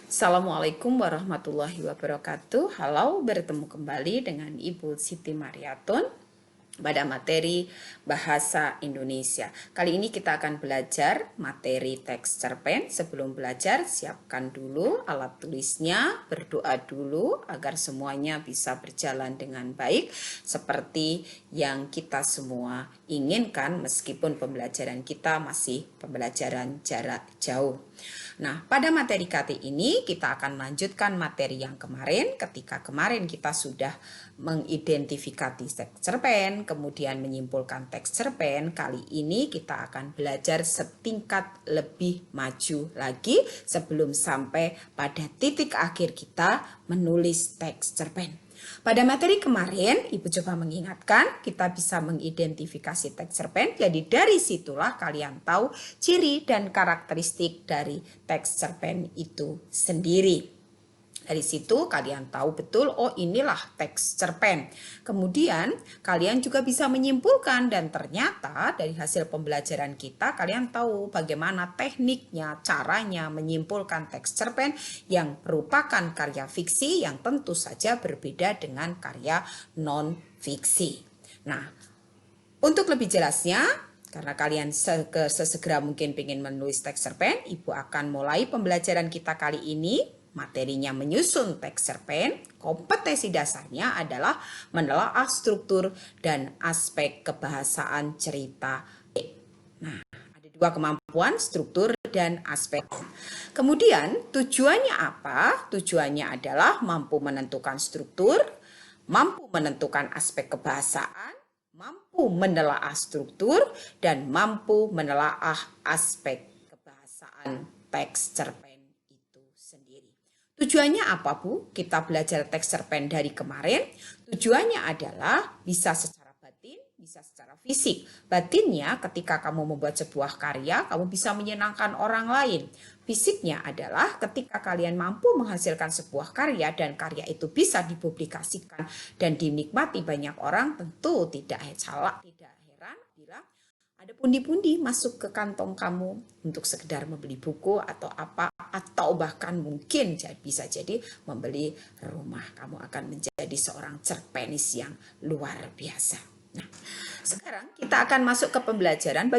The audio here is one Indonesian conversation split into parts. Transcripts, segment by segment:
Assalamualaikum warahmatullahi wabarakatuh. Halo, bertemu kembali dengan Ibu Siti Mariatun pada materi Bahasa Indonesia. Kali ini kita akan belajar materi teks cerpen. Sebelum belajar, siapkan dulu alat tulisnya, berdoa dulu agar semuanya bisa berjalan dengan baik seperti yang kita semua inginkan meskipun pembelajaran kita masih pembelajaran jarak jauh. Nah, pada materi kali ini kita akan melanjutkan materi yang kemarin. Ketika kemarin kita sudah mengidentifikasi teks cerpen, kemudian menyimpulkan teks cerpen, kali ini kita akan belajar setingkat lebih maju lagi sebelum sampai pada titik akhir kita menulis teks cerpen. Pada materi kemarin, Ibu coba mengingatkan, kita bisa mengidentifikasi teks cerpen, jadi dari situlah kalian tahu ciri dan karakteristik dari teks cerpen itu sendiri. Dari situ kalian tahu betul, oh inilah teks cerpen. Kemudian kalian juga bisa menyimpulkan dan ternyata dari hasil pembelajaran kita kalian tahu bagaimana tekniknya, caranya menyimpulkan teks cerpen yang merupakan karya fiksi yang tentu saja berbeda dengan karya non-fiksi. Nah, untuk lebih jelasnya, karena kalian sesegera mungkin ingin menulis teks cerpen, Ibu akan mulai pembelajaran kita kali ini. Materinya menyusun teks cerpen, kompetensi dasarnya adalah menelaah struktur dan aspek kebahasaan cerita. Nah, ada dua kemampuan, struktur dan aspek. Kemudian tujuannya apa? Tujuannya adalah mampu menentukan struktur, mampu menentukan aspek kebahasaan, mampu menelaah struktur, dan mampu menelaah aspek kebahasaan teks cerpen. Tujuannya apa, Bu? Kita belajar teks cerpen dari kemarin. Tujuannya adalah bisa secara batin, bisa secara fisik. Batinnya ketika kamu membuat sebuah karya, kamu bisa menyenangkan orang lain. Fisiknya adalah ketika kalian mampu menghasilkan sebuah karya dan karya itu bisa dipublikasikan dan dinikmati banyak orang, tentu tidak salah, tidak heran bila ada pundi-pundi masuk ke kantong kamu untuk sekedar membeli buku atau apa, atau bahkan mungkin bisa jadi membeli rumah. Kamu akan menjadi seorang cerpenis yang luar biasa. Nah, sekarang kita akan masuk ke pembelajaran.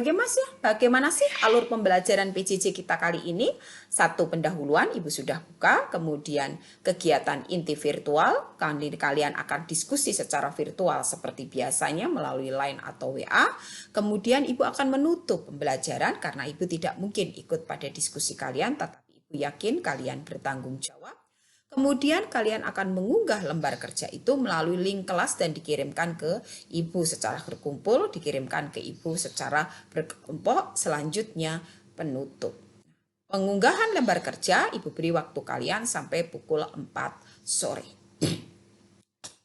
Bagaimana sih alur pembelajaran PJJ kita kali ini? Satu, pendahuluan, Ibu sudah buka. Kemudian kegiatan inti virtual. Kalian akan diskusi secara virtual seperti biasanya melalui Line atau WA. Kemudian Ibu akan menutup pembelajaran karena Ibu tidak mungkin ikut pada diskusi kalian, tetapi Ibu yakin kalian bertanggung jawab. Kemudian kalian akan mengunggah lembar kerja itu melalui link kelas dan dikirimkan ke Ibu secara berkumpul, dikirimkan ke Ibu secara berkelompok, selanjutnya penutup. Pengunggahan lembar kerja, Ibu beri waktu kalian sampai pukul 4 sore.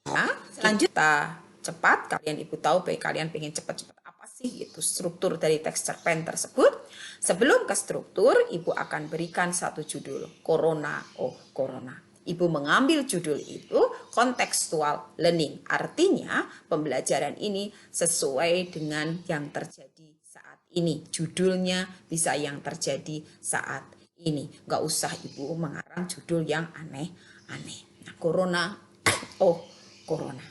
Nah, selanjutnya cepat, kalian Ibu tahu baik kalian pengen cepat-cepat apa sih itu struktur dari teks cerpen tersebut. Sebelum ke struktur, Ibu akan berikan satu judul, Corona, oh Corona. Ibu mengambil judul itu kontekstual learning. Artinya pembelajaran ini sesuai dengan yang terjadi saat ini. Judulnya bisa yang terjadi saat ini. Nggak usah Ibu mengarang judul yang aneh-aneh. Nah, Corona, oh Corona.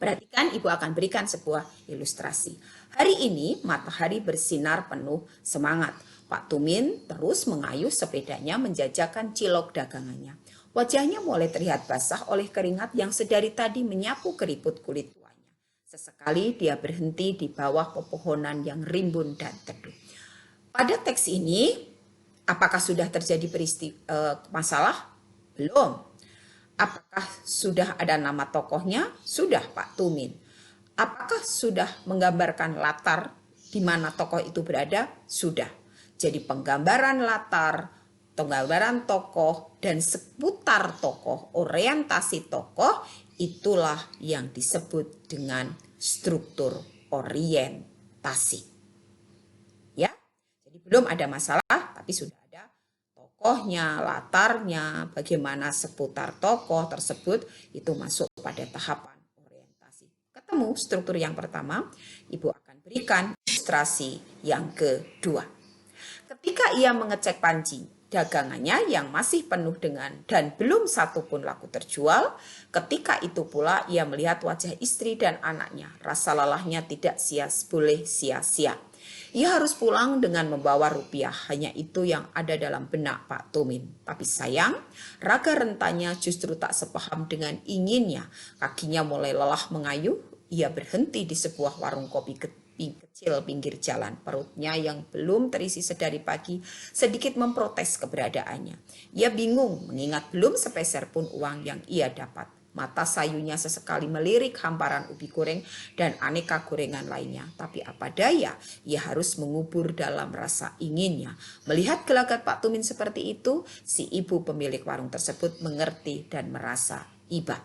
Perhatikan, Ibu akan berikan sebuah ilustrasi. Hari ini matahari bersinar penuh semangat. Pak Tumin terus mengayuh sepedanya menjajakan cilok dagangannya. Wajahnya mulai terlihat basah oleh keringat yang sedari tadi menyapu keriput kulit tuanya. Sesekali dia berhenti di bawah pepohonan yang rimbun dan teduh. Pada teks ini, apakah sudah terjadi masalah? Belum. Apakah sudah ada nama tokohnya? Sudah, Pak Tumin. Apakah sudah menggambarkan latar di mana tokoh itu berada? Sudah. Jadi penggambaran latar, penggambaran tokoh, dan seputar tokoh, orientasi tokoh, itulah yang disebut dengan struktur orientasi. Ya, jadi belum ada masalah, tapi sudah ada tokohnya, latarnya, bagaimana seputar tokoh tersebut, itu masuk pada tahapan orientasi. Ketemu struktur yang pertama, Ibu akan berikan ilustrasi yang kedua. Ketika ia mengecek panci, dagangannya yang masih penuh dengan dan belum satu pun laku terjual. Ketika itu pula ia melihat wajah istri dan anaknya. Rasa lelahnya tidak boleh sia-sia. Ia harus pulang dengan membawa rupiah. Hanya itu yang ada dalam benak Pak Tumin. Tapi sayang, raga rentanya justru tak sepaham dengan inginnya. Kakinya mulai lelah mengayuh. Ia berhenti di sebuah warung kopi kecil pinggir jalan. Perutnya yang belum terisi sedari pagi sedikit memprotes keberadaannya. Ia bingung mengingat belum sepeser pun uang yang ia dapat. Mata sayunya sesekali melirik hamparan ubi goreng dan aneka gorengan lainnya. Tapi apa daya, ia harus mengubur dalam rasa inginnya. Melihat gelagat Pak Tumin seperti itu, si ibu pemilik warung tersebut mengerti dan merasa iba.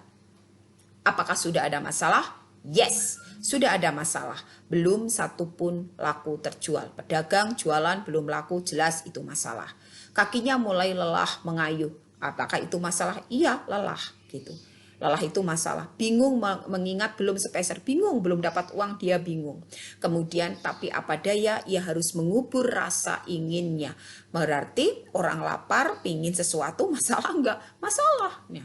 Apakah sudah ada masalah? Yes, sudah ada masalah. Belum satu pun laku terjual. Pedagang jualan belum laku, jelas itu masalah. Kakinya mulai lelah mengayuh. Apakah itu masalah? Iya, lelah gitu. Lelah itu masalah. Bingung mengingat belum sepeser. Bingung, belum dapat uang, dia bingung. Kemudian, tapi apa daya, ia harus mengubur rasa inginnya. Berarti orang lapar, pingin sesuatu, masalah enggak? Masalahnya.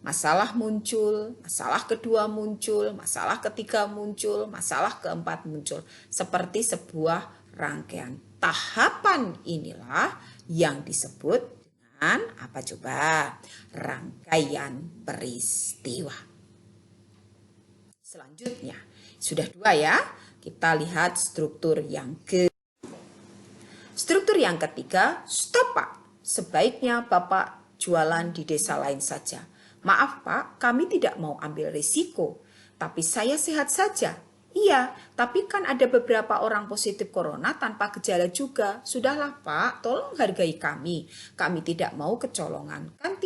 Masalah muncul, masalah kedua muncul, masalah ketiga muncul, masalah keempat muncul. Seperti sebuah rangkaian. Tahapan inilah yang disebut apa coba? Rangkaian peristiwa. Selanjutnya, sudah dua ya. Kita lihat struktur yang Struktur yang ketiga, stop Pak. Sebaiknya Bapak jualan di desa lain saja. Maaf Pak, kami tidak mau ambil risiko. Tapi saya sehat saja. Iya, tapi kan ada beberapa orang positif corona tanpa gejala juga. Sudahlah Pak, tolong hargai kami. Kami tidak mau kecolongan. Kan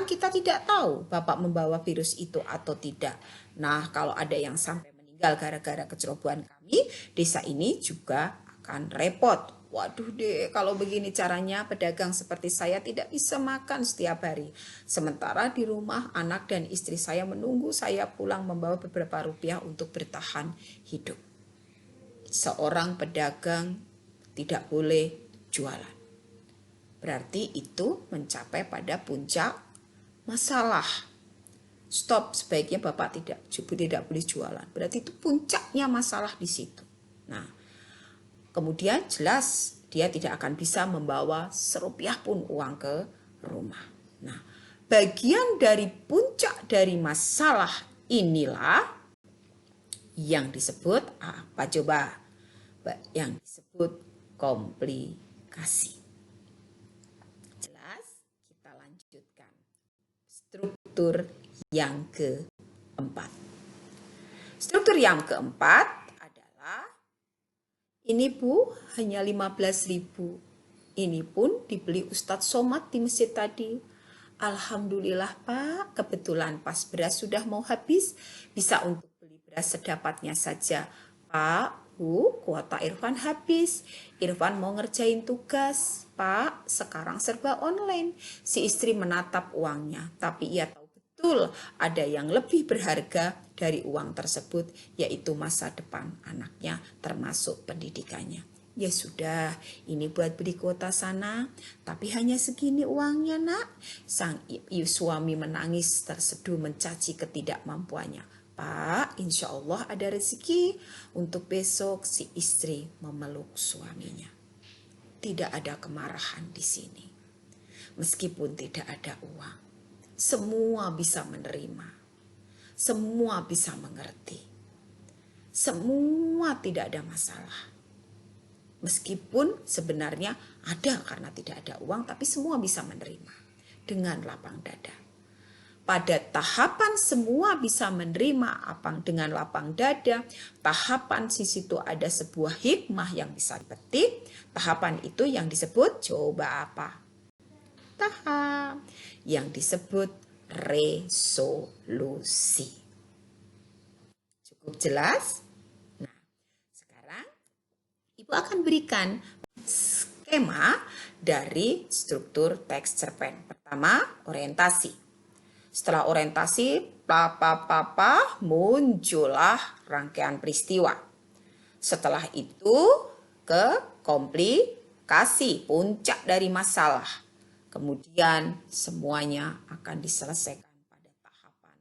kita tidak tahu Bapak membawa virus itu atau tidak. Nah, kalau ada yang sampai meninggal gara-gara kecerobohan kami, desa ini juga akan repot. Waduh deh, kalau begini caranya pedagang seperti saya tidak bisa makan setiap hari. Sementara di rumah anak dan istri saya menunggu saya pulang membawa beberapa rupiah untuk bertahan hidup. Seorang pedagang tidak boleh jualan. Berarti itu mencapai pada puncak masalah. Stop, sebaiknya Bapak tidak boleh jualan. Berarti itu puncaknya masalah di situ. Nah, kemudian jelas dia tidak akan bisa membawa serupiah pun uang ke rumah. Nah, bagian dari puncak dari masalah inilah yang disebut apa coba? Yang disebut komplikasi. Jelas? Kita lanjutkan. Struktur yang keempat. Struktur yang keempat adalah ini Bu, hanya 15.000. Ini pun dibeli Ustadz Somad di masjid tadi. Alhamdulillah Pak, kebetulan pas beras sudah mau habis, bisa untuk beli beras sedapatnya saja. Pak, Bu, kuota Irfan habis. Irfan mau ngerjain tugas. Pak, sekarang serba online. Si istri menatap uangnya, tapi ia tahu betul ada yang lebih berharga dari uang tersebut, yaitu masa depan anaknya termasuk pendidikannya. Ya sudah, ini buat beli kuota sana, tapi hanya segini uangnya nak. Sang suami menangis terseduh mencaci ketidakmampuannya. Pak, insya Allah ada rezeki. Untuk besok si istri memeluk suaminya. Tidak ada kemarahan di sini. Meskipun tidak ada uang. Semua bisa menerima, semua bisa mengerti, semua tidak ada masalah. Meskipun sebenarnya ada karena tidak ada uang, tapi semua bisa menerima dengan lapang dada. Pada tahapan semua bisa menerima dengan lapang dada, tahapan di situ ada sebuah hikmah yang bisa dipetik. Tahapan itu yang disebut coba apa? Tahap yang disebut resolusi. Cukup jelas? Nah, sekarang Ibu akan berikan skema dari struktur teks cerpen. Pertama, orientasi. Setelah orientasi, muncullah rangkaian peristiwa. Setelah itu ke komplikasi. kasih puncak dari masalah. Kemudian semuanya akan diselesaikan pada tahapan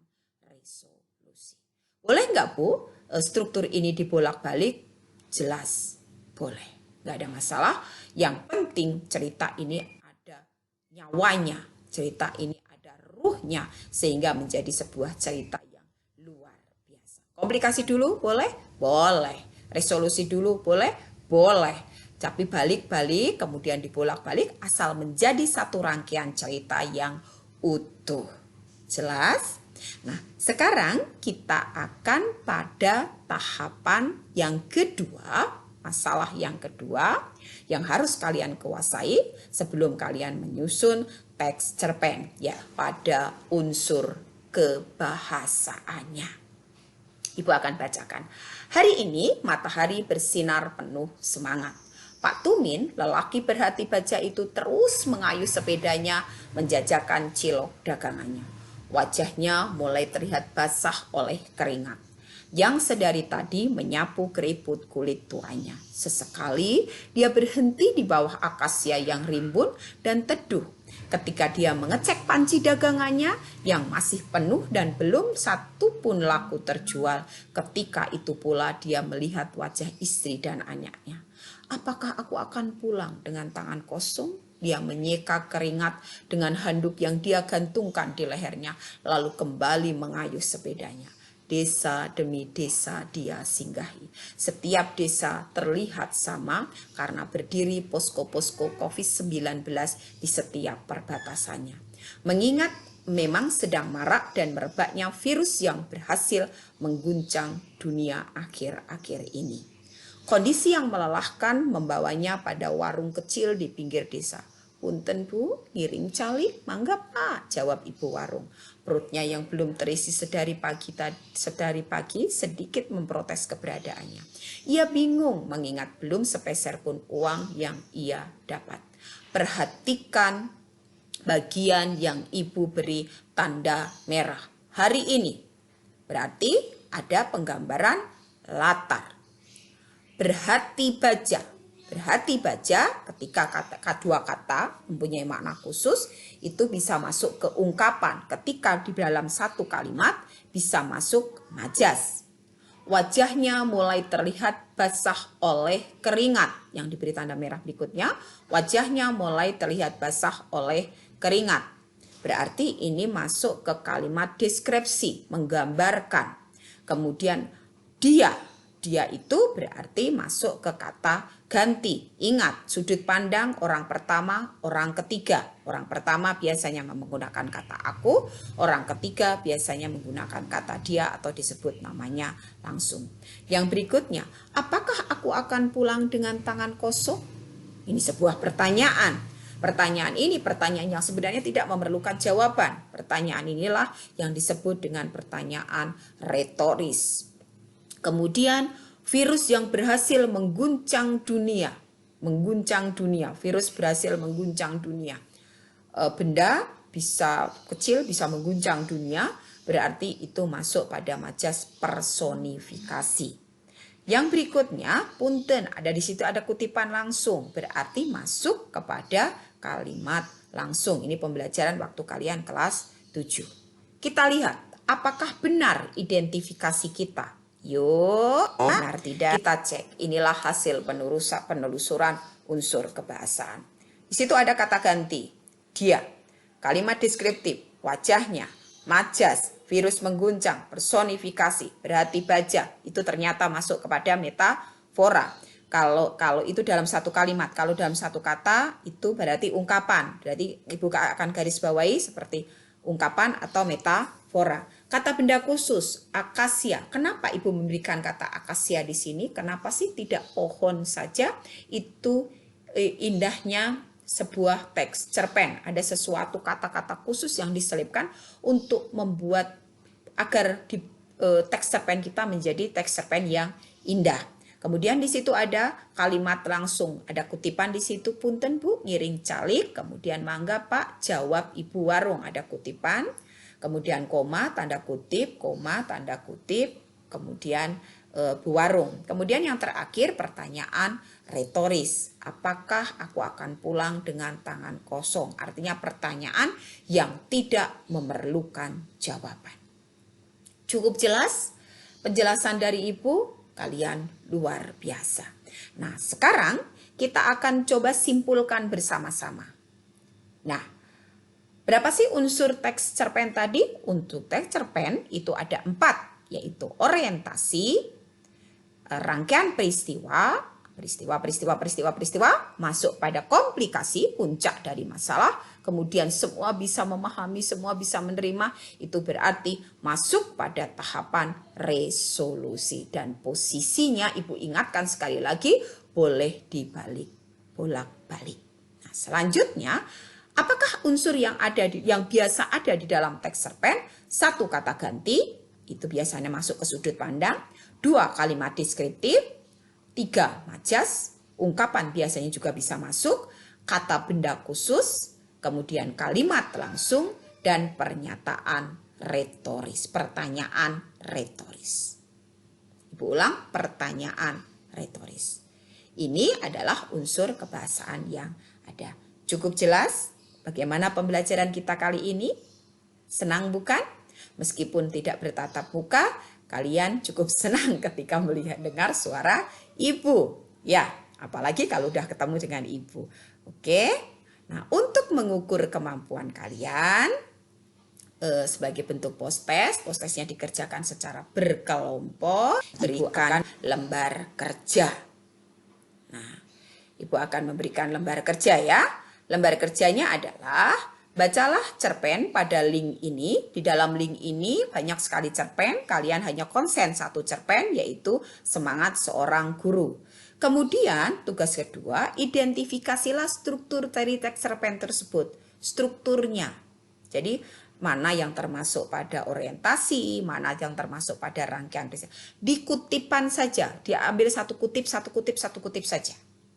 resolusi. Boleh nggak Bu, struktur ini dibolak-balik? Jelas, boleh. Nggak ada masalah. Yang penting cerita ini ada nyawanya. Cerita ini ada ruhnya. Sehingga menjadi sebuah cerita yang luar biasa. Komplikasi dulu boleh? Boleh. Resolusi dulu boleh? Boleh. Tapi balik-balik, kemudian dibolak-balik, asal menjadi satu rangkaian cerita yang utuh. Jelas? Nah, sekarang kita akan pada tahapan yang kedua, masalah yang kedua, yang harus kalian kuasai sebelum kalian menyusun teks cerpen, ya, pada unsur kebahasaannya. Ibu akan bacakan. Hari ini matahari bersinar penuh semangat. Pak Tumin, lelaki berhati baja itu terus mengayuh sepedanya menjajakan cilok dagangannya. Wajahnya mulai terlihat basah oleh keringat yang sedari tadi menyapu keriput kulit tuanya. Sesekali dia berhenti di bawah akasia yang rimbun dan teduh ketika dia mengecek panci dagangannya yang masih penuh dan belum satu pun laku terjual. Ketika itu pula dia melihat wajah istri dan anaknya. Apakah aku akan pulang dengan tangan kosong? Dia menyeka keringat dengan handuk yang dia gantungkan di lehernya, lalu kembali mengayuh sepedanya. Desa demi desa dia singgahi. Setiap desa terlihat sama karena berdiri posko-posko COVID-19 di setiap perbatasannya. Mengingat memang sedang marak dan merebaknya virus yang berhasil mengguncang dunia akhir-akhir ini. Kondisi yang melelahkan membawanya pada warung kecil di pinggir desa. Punten Bu, ngiring calik, mangga Pak, jawab ibu warung. Perutnya yang belum terisi sedari pagi sedikit memprotes keberadaannya. Ia bingung mengingat belum sepeser pun uang yang ia dapat. Perhatikan bagian yang ibu beri tanda merah. Hari ini berarti ada penggambaran latar. Berhati baja. Berhati baja ketika kedua kata mempunyai makna khusus itu bisa masuk ke ungkapan. Ketika di dalam satu kalimat bisa masuk majas. Wajahnya mulai terlihat basah oleh keringat. Yang diberi tanda merah berikutnya. Wajahnya mulai terlihat basah oleh keringat. Berarti ini masuk ke kalimat deskripsi. Menggambarkan. Kemudian dia itu berarti masuk ke kata ganti. Ingat, sudut pandang orang pertama, orang ketiga. Orang pertama biasanya menggunakan kata aku, orang ketiga biasanya menggunakan kata dia atau disebut namanya langsung. Yang berikutnya, apakah aku akan pulang dengan tangan kosong? Ini sebuah pertanyaan. Pertanyaan ini pertanyaan yang sebenarnya tidak memerlukan jawaban. Pertanyaan inilah yang disebut dengan pertanyaan retoris. Kemudian virus yang berhasil mengguncang dunia. Virus berhasil mengguncang dunia. Benda bisa kecil bisa mengguncang dunia, berarti itu masuk pada majas personifikasi. Yang berikutnya, punten, ada di situ ada kutipan langsung, berarti masuk kepada kalimat langsung. Ini pembelajaran waktu kalian kelas 7. Kita lihat, apakah benar identifikasi kita? Yuk, benar tidak? Kita cek. Inilah hasil penelusuran unsur kebahasaan. Di situ ada kata ganti. Dia. Kalimat deskriptif. Wajahnya. Majas. Virus mengguncang. Personifikasi. Berhati baja. Itu ternyata masuk kepada metafora. Kalau itu dalam satu kalimat. Kalau dalam satu kata itu berarti ungkapan. Berarti ibu akan garis bawahi seperti ungkapan atau metafora. Kata benda khusus, akasia. Kenapa ibu memberikan kata akasia di sini? Kenapa sih tidak pohon saja? Itu indahnya sebuah teks cerpen. Ada sesuatu kata-kata khusus yang diselipkan untuk membuat agar teks cerpen kita menjadi teks cerpen yang indah. Kemudian di situ ada kalimat langsung, ada kutipan di situ, punten Bu, ngiring calik, kemudian mangga Pak, jawab ibu warung, ada kutipan. Kemudian koma, tanda kutip, kemudian berwarung. Kemudian yang terakhir pertanyaan retoris. Apakah aku akan pulang dengan tangan kosong? Artinya pertanyaan yang tidak memerlukan jawaban. Cukup jelas penjelasan dari Ibu? Kalian luar biasa. Nah, sekarang kita akan coba simpulkan bersama-sama. Nah, berapa sih unsur teks cerpen tadi? Untuk teks cerpen itu ada 4, yaitu orientasi, rangkaian peristiwa, masuk pada komplikasi, puncak dari masalah, kemudian semua bisa memahami, semua bisa menerima, itu berarti masuk pada tahapan resolusi. Dan posisinya Ibu ingatkan sekali lagi, boleh dibalik, bolak-balik. Nah, selanjutnya, apakah unsur yang biasa ada di dalam teks cerpen? 1, kata ganti, itu biasanya masuk ke sudut pandang. 2, kalimat deskriptif. 3, majas, ungkapan biasanya juga bisa masuk, kata benda khusus, kemudian kalimat langsung, dan pernyataan retoris, pertanyaan retoris. Ibu ulang, pertanyaan retoris. Ini adalah unsur kebahasaan yang ada. Cukup jelas bagaimana pembelajaran kita kali ini? Senang bukan? Meskipun tidak bertatap muka, kalian cukup senang ketika melihat dengar suara Ibu. Ya, apalagi kalau udah ketemu dengan Ibu. Oke. Nah, untuk mengukur kemampuan kalian sebagai bentuk post-testnya dikerjakan secara berkelompok, berikan lembar kerja. Nah, Ibu akan memberikan lembar kerja ya. Lembar kerjanya adalah bacalah cerpen pada link ini. Di dalam link ini banyak sekali cerpen. Kalian hanya konsen 1 cerpen, yaitu Semangat Seorang Guru. Kemudian tugas kedua, identifikasilah struktur dari teks cerpen tersebut. Strukturnya. Jadi mana yang termasuk pada orientasi, mana yang termasuk pada rangkaian. Di kutipan saja, diambil satu kutip saja.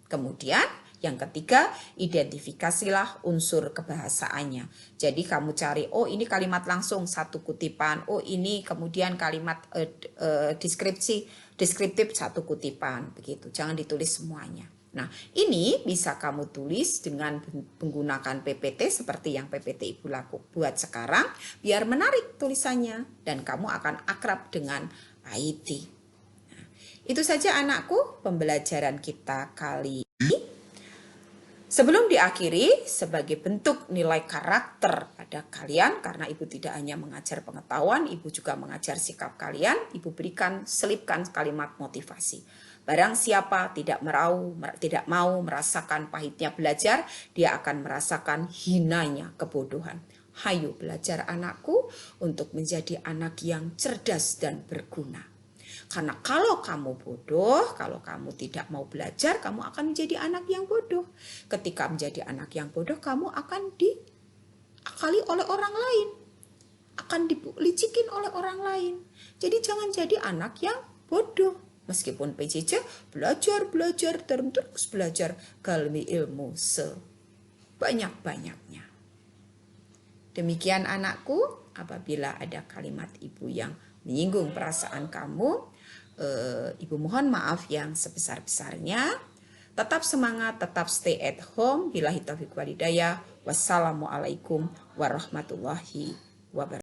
Kemudian yang ketiga, identifikasilah unsur kebahasaannya. Jadi kamu cari, oh ini kalimat langsung 1 kutipan, oh ini kemudian kalimat deskriptif 1 kutipan, begitu. Jangan ditulis semuanya. Nah, ini bisa kamu tulis dengan menggunakan PPT seperti yang PPT Ibu buat sekarang, biar menarik tulisannya dan kamu akan akrab dengan IT. Nah, itu saja anakku pembelajaran kita kali ini. Sebelum diakhiri, sebagai bentuk nilai karakter pada kalian, karena Ibu tidak hanya mengajar pengetahuan, Ibu juga mengajar sikap kalian, Ibu selipkan kalimat motivasi. Barang siapa tidak mau merasakan pahitnya belajar, dia akan merasakan hinanya kebodohan. Hayo belajar anakku untuk menjadi anak yang cerdas dan berguna. Karena kalau kamu bodoh, kalau kamu tidak mau belajar, kamu akan menjadi anak yang bodoh. Ketika menjadi anak yang bodoh, kamu akan diakali oleh orang lain. Akan dilicikin oleh orang lain. Jadi jangan jadi anak yang bodoh. Meskipun PJJ, belajar, dan terus belajar galmi ilmu sebanyak-banyaknya. Demikian anakku, apabila ada kalimat Ibu yang menyinggung perasaan kamu, Ibu mohon maaf yang sebesar-besarnya. Tetap semangat, tetap stay at home. Billahi taufiq wal hidayah. Wassalamualaikum warahmatullahi wabarakatuh.